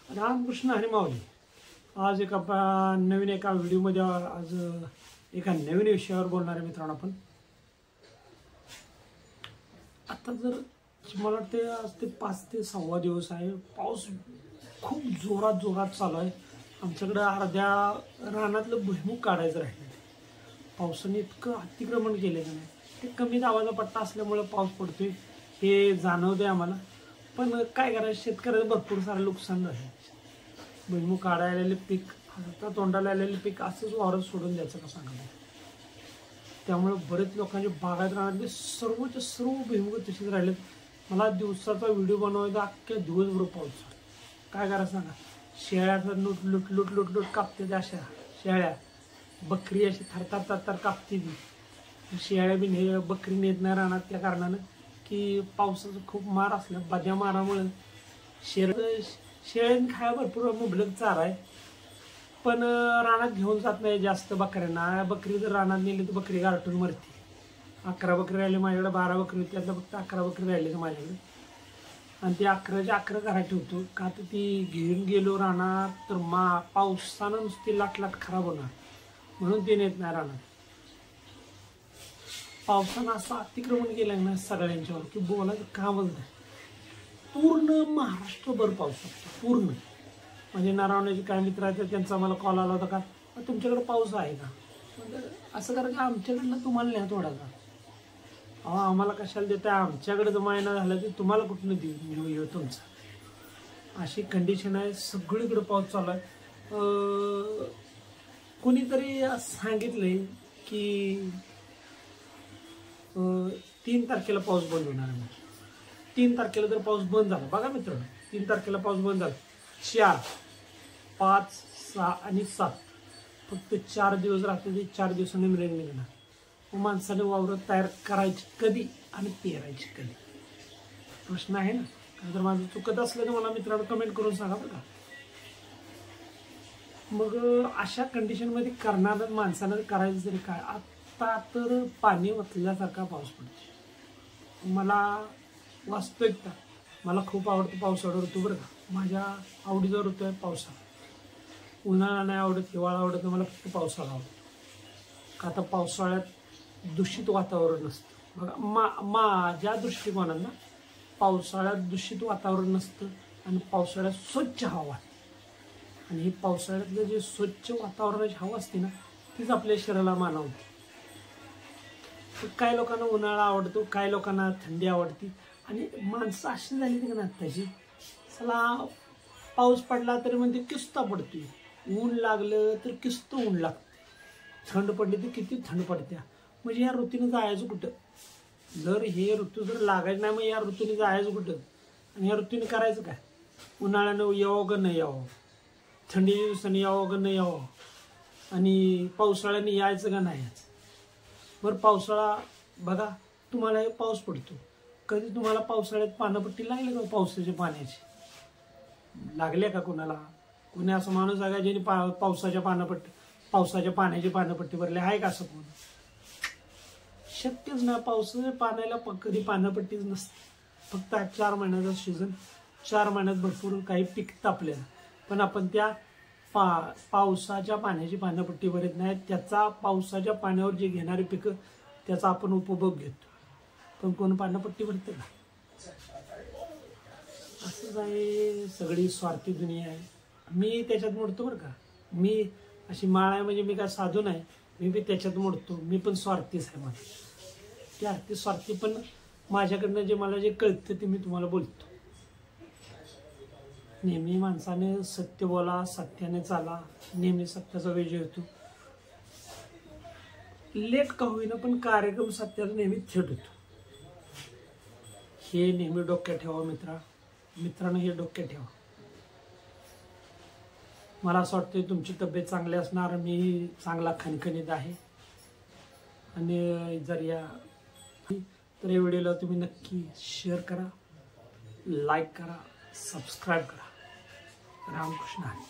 रामकृष्ण हरी माऊली. आज नवीन एका व्हिडिओमध्ये आज एका नवीन विषयावर बोलणार आहे मित्रांनो. आपण आता जर मला वाटते आज ते 5 ते 6 दिवस आहे, पाऊस खूप जोरात चालू आहे. आमच्याकडे अर्ध्या रानातलं भुईमुग काढायचं राहिलं. पावसाने इतकं अतिक्रमण केलेलं नाही. ते कमी दाबाचा पट्टा असल्यामुळे पाऊस पडतोय हे जाणवते आम्हाला. पण काय करायचं, शेतकऱ्याचं भरपूर सारं नुकसान झालं. भुईमुग काढायला आलेले पीक, आता तोंडाला आलेले पीक असंच वावरात सोडून द्यायचं का सांगा. त्यामुळे बरेच लोकांचे बागायत राहणारे सर्वच्या सर्व भुईमुग तसेच राहिलेत. मला दिवसाचा व्हिडिओ बनवायचा, अख्ख्या दिवसभर पाऊस. काय करायचं सांगा. शेळ्याचं लुट कापते त्या अशा शेळ्या. बकरी अशी थरथर कापते ती. शेळ्या बी बकरी नेत नाही राहणार त्या कारणानं की पावसाचा खूप मार असला. बद्या मारामुळे शेळ्यांनी खाया भरपूर मुबलक चारा आहे, पण रानात घेऊन जात नाही जास्त बकऱ्यांना. बकरी जर रानात नेली तर बकरी गारटून मरते. 11 बकरी राहिले माझ्याकडे, 12 बकरी होती, त्यातलं फक्त 11 बकरी राहिले माझ्याकडे. आणि ते 11च्या 11 घरात ठेवतो का तर ती घेऊन गेलो रानात तर पावसानं नुसती लाट खराब होणार म्हणून ते नेत नाही रानात. पावसानं असं अतिक्रमण केलं ना सगळ्यांच्यावर की बोलायचं कामच नाही. पूर्ण महाराष्ट्रभर पाऊस असतो पूर्ण. म्हणजे नारावण्याचे काय मित्र आहेत त्यांचा मला कॉल आला होता, का तुमच्याकडे पाऊस आहे का. म्हणजे असं करा की आमच्याकडनं तुम्हाला नाही थोडासा. अहो आम्हाला कशाला देत आहे, आमच्याकडे जर महिना झाला तर तुम्हाला कुठनं देऊ तुमचा. अशी कंडिशन आहे. सगळीकडे पाऊस चालू आहे. कोणीतरी सांगितलंय की 3 तारखेला पाऊस बंद होणार आहे. 3 तारखेला जर पाऊस बंद झाला, बघा मित्रांनो, 3 तारखेला पाऊस बंद झाला, 4, 5, 6 आणि 7 फक्त 4 दिवस राहते. ते 4 दिवसांनी मिळून निघणार. माणसाने वावरं तयार करायची कधी आणि पेरायची कधी, प्रश्न आहे ना. जर माझं चुकत असलं तर मला मित्रांनो कमेंट करून सांगा बरं का. मग अशा कंडिशनमध्ये करणाऱ्या माणसानं करायचं तरी काय. आत्ता तर पाणी वतल्यासारखा पाऊस पडतो. मला वास्तविकता मला खूप आवडतं पावसाळा ऋतू बरं का. माझ्या आवडीचा ऋतू आहे पावसाळा. उन्हाळा नाही आवडत, हिवाळा आवडत, मला फक्त पावसाळा आवडतो. का तर पावसाळ्यात दूषित वातावरण नसतं. बघा माझ्या दृष्टिकोनानं पावसाळ्यात दूषित वातावरण नसतं आणि पावसाळ्यात स्वच्छ हवा. आणि ही पावसाळ्यातलं जे स्वच्छ वातावरणाची हवा असते ना, तीच आपल्या शरीराला मानवते. काही लोकांना उन्हाळा आवडतो, काही लोकांना थंडी आवडती. आणि माणसं अशी झाली की ना त्याची, चला पाऊस पडला तरी म्हणजे किस्ता पडतोय, ऊन लागलं तर किस्त ऊन लागते, थंड पडली तर किती थंड पडत्या. म्हणजे या ऋतूने जायचं कुठं. जर हे ऋतू जर लागायचं नाही, मग या ऋतूने जायचं कुठं. आणि या ऋतूने करायचं काय. उन्हाळ्यानं यावं का नाही यावं, थंडीच्या दिवसाने यावं का नाही यावं, आणि पावसाळ्याने यायचं का नाही यायचं. बरं पावसाळा बघा, तुम्हाला हे पाऊस पडतो, कधी तुम्हाला पावसाळ्यात पाणपट्टी लागली का पावसाच्या पाण्याची लागल्या का कोणाला. कोणी असं माणूस आहे का ज्याने पावसाच्या पाण्याची पाणपट्टी भरली आहे का असं कोण. शक्यच नाही. पावसाच्या पाण्याला कधी पाणपट्टीच नसते. फक्त 4 महिन्याचा सीझन, 4 महिन्यात भरपूर काही पिकतं आपल्याला, पण आपण त्या पावसाच्या पाण्याची पाणपट्टी भरत नाही. त्याचा पावसाच्या पाण्यावर जे घेणारी पिकं त्याचा आपण उपभोग घेतो, पण कोण पाणपट्टी भरते का. असंच आहे, सगळी स्वार्थी दुनिया आहे. मी त्याच्यात मोडतो बरं का. मी अशी माळ आहे म्हणजे मी काय साधू नाही, मी बी त्याच्यात मोडतो. मी पण स्वार्थीच आहे. मला ते अर्थी स्वार्थी, पण माझ्याकडनं जे मला जे कळतं ते मी तुम्हाला बोलतो. नेहमी माणसाने सत्य बोला, सत्याने चाला, नेहमी सत्याचा विजय होतो. लेट का होईना पण कार्यक्रम सत्याचा नेहमी थेट होतो. हे नेहमी डोक्यात ठेवा मित्रांनो, हे डोक्यात ठेवा. मला असं वाटतं तुमची तब्येत चांगली असणार, मी चांगला खणखणीत आहे. आणि जर या व्हिडिओला तुम्ही नक्की शेअर करा, लाईक करा, सबस्क्राईब करा. रामकृष्ण हरी.